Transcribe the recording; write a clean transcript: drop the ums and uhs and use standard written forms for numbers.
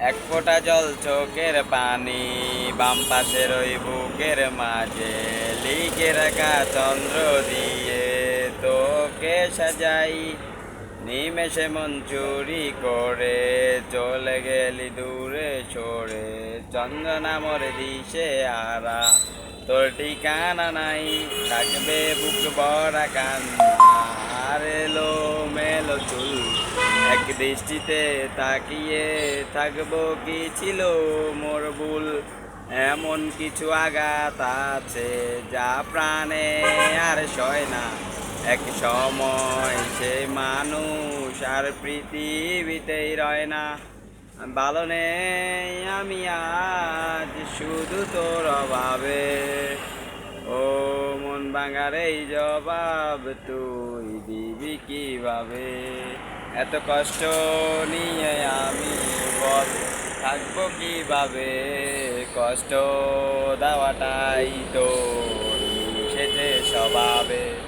এক ফোঁটা জল চোখের পানি, বাম পাশের ওই বুকের মাঝে লিখে রাখা চন্দ্র দিয়ে তোকে সাজাই। নিমেষে মন চুরি করে চলে গেলি দূরে সরে, চন্দ্র নামর দিশে হারা, তোর ঠিকানা নাই, থাকবে বুক ভরা কান্না আর এলো মেলো চুল। এক দৃষ্টিতে তাকিয়ে থাকবো কি ছিল মোর ভুল। এমন কিছু আঘাত আছে যা প্রাণে আর সয় না, এক সময় সে মানুষ আর পৃথিবীতেই রয় না। ভালো নেই আমি আজ শুধু তোর অভাবে, ও মন ভাঙার এই জবাব তুই দিবি কিভাবে। এত কষ্ট নিয়ে আমি বল থাকবো কিভাবে, কষ্ট দেওয়াটাই তো মিশেছে স্বভাবে।